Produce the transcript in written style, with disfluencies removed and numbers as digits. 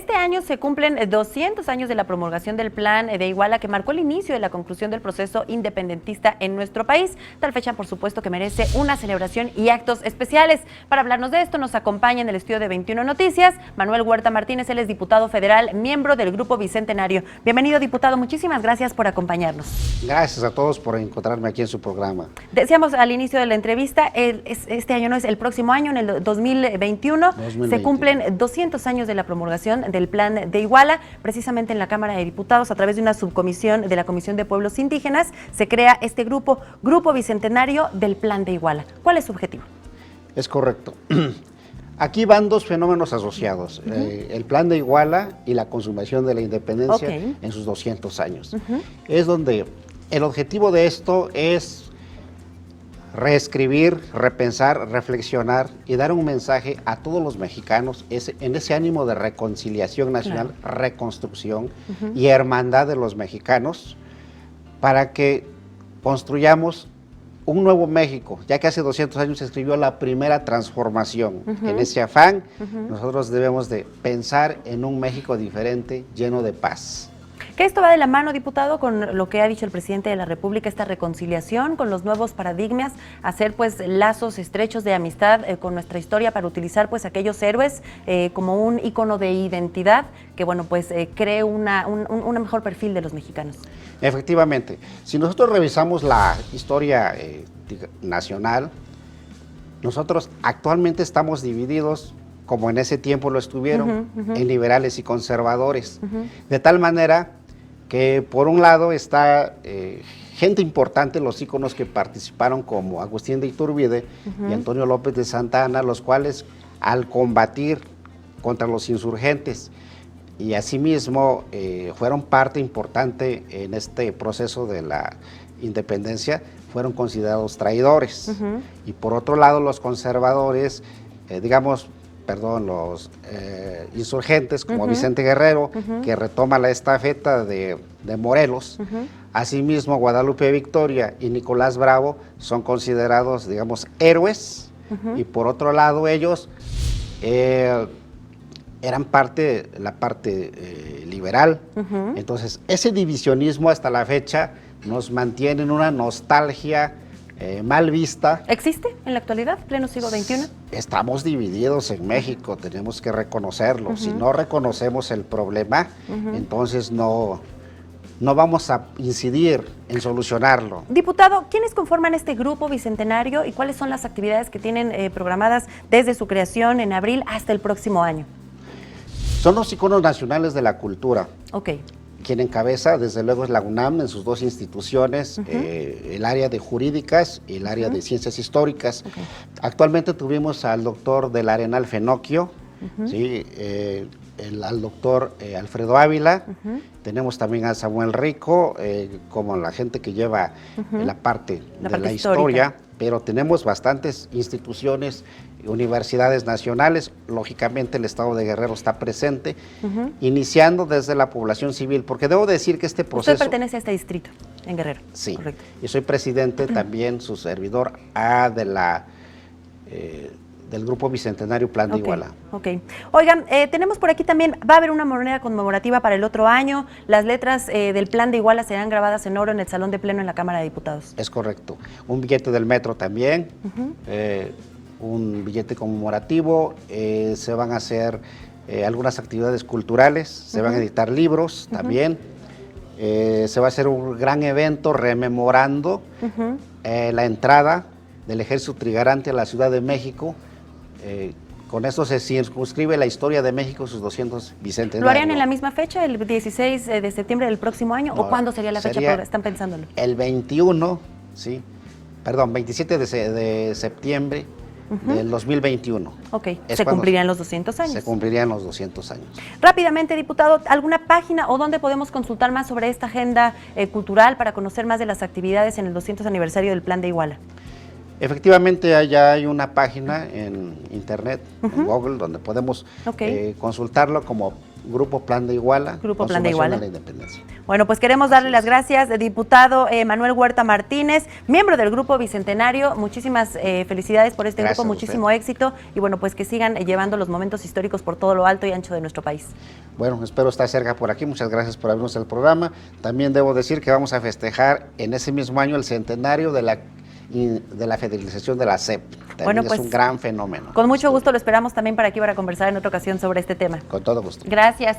Este año se cumplen 200 años de la promulgación del Plan de Iguala, que marcó el inicio de la conclusión del proceso independentista en nuestro país. Tal fecha, por supuesto, que merece una celebración y actos especiales. Para hablarnos de esto, nos acompaña en el estudio de 21 Noticias Manuel Huerta Martínez. Él es diputado federal, miembro del Grupo Bicentenario. Bienvenido, diputado. Muchísimas gracias por acompañarnos. Gracias a todos por encontrarme aquí en su programa. Decíamos al inicio de la entrevista, este año no es el próximo año, en el 2021, se cumplen 200 años de la promulgación del Plan de Iguala. Precisamente en la Cámara de Diputados, a través de una subcomisión de la Comisión de Pueblos Indígenas, se crea este Grupo Bicentenario del Plan de Iguala. ¿Cuál es su objetivo? Es correcto. Aquí van dos fenómenos asociados, el Plan de Iguala y la consumación de la independencia en sus 200 años. Es donde el objetivo de esto es reescribir, repensar, reflexionar y dar un mensaje a todos los mexicanos en ese ánimo de reconciliación nacional, reconstrucción y hermandad de los mexicanos, para que construyamos un nuevo México, ya que hace 200 años se escribió la primera transformación. En ese afán, nosotros debemos de pensar en un México diferente, lleno de paz. Que esto va de la mano, diputado, con lo que ha dicho el presidente de la República, esta reconciliación con los nuevos paradigmas, hacer pues lazos estrechos de amistad con nuestra historia para utilizar pues aquellos héroes como un ícono de identidad que bueno pues cree un mejor perfil de los mexicanos. Efectivamente, si nosotros revisamos la historia nacional, nosotros actualmente estamos divididos, como en ese tiempo lo estuvieron, en liberales y conservadores, de tal manera que por un lado está gente importante, los íconos que participaron como Agustín de Iturbide y Antonio López de Santa Anna, los cuales al combatir contra los insurgentes y asimismo fueron parte importante en este proceso de la independencia, fueron considerados traidores. Y por otro lado los conservadores, los insurgentes como Vicente Guerrero, que retoma la estafeta de Morelos. Asimismo, Guadalupe Victoria y Nicolás Bravo son considerados, héroes, y por otro lado ellos eran la parte liberal. Entonces, ese divisionismo hasta la fecha nos mantiene en una nostalgia mal vista. ¿Existe en la actualidad, pleno siglo XXI? Estamos divididos en México, tenemos que reconocerlo. Si no reconocemos el problema, entonces no vamos a incidir en solucionarlo. Diputado, ¿quiénes conforman este Grupo Bicentenario y cuáles son las actividades que tienen programadas desde su creación en abril hasta el próximo año? Son los iconos nacionales de la cultura. Ok. Quien encabeza, desde luego, es la UNAM en sus dos instituciones, el área de jurídicas y el área de ciencias históricas. Actualmente tuvimos al doctor del Arenal Fenoquio, al doctor Alfredo Ávila, tenemos también a Samuel Rico, como la gente que lleva la parte de la historia, pero tenemos bastantes instituciones, universidades nacionales, lógicamente el Estado de Guerrero está presente, iniciando desde la población civil, porque debo decir que este proceso... Usted pertenece a este distrito, en Guerrero. Sí, correcto. Y soy presidente también, su servidor, del Grupo Bicentenario Plan de Iguala. Oigan, tenemos por aquí también, va a haber una moneda conmemorativa para el otro año, las letras del Plan de Iguala serán grabadas en oro en el Salón de Pleno en la Cámara de Diputados. Es correcto. Un billete del metro también, un billete conmemorativo, se van a hacer algunas actividades culturales, se van a editar libros también, se va a hacer un gran evento rememorando la entrada del Ejército Trigarante a la Ciudad de México. Con esto se circunscribe la historia de México, sus 200 bicentenarios. ¿Lo harían en la misma fecha, el 16 de septiembre del próximo año? ¿O cuándo sería la fecha? ¿Están pensándolo? El 27 de septiembre del 2021. Se cumplirían los 200 años. Se cumplirían los 200 años. Rápidamente, diputado, ¿alguna página o dónde podemos consultar más sobre esta agenda cultural para conocer más de las actividades en el 200 aniversario del Plan de Iguala? Efectivamente, allá hay una página en internet, en Google, donde podemos consultarlo como Grupo Plan de Iguala. Grupo Plan de Consumación Iguala. a la Independencia. Bueno, pues queremos darle las gracias, diputado Manuel Huerta Martínez, miembro del Grupo Bicentenario. Muchísimas felicidades por este Gracias grupo, a usted. muchísimo éxito y bueno, pues que sigan llevando los momentos históricos por todo lo alto y ancho de nuestro país. Bueno, espero estar cerca por aquí. Muchas gracias por abrirnos el programa. También debo decir que vamos a festejar en ese mismo año el centenario de la federalización de la SEP. También Bueno, pues, es un gran fenómeno. Con mucho gusto lo esperamos también para aquí para conversar en otra ocasión sobre este tema. Con todo gusto. Gracias.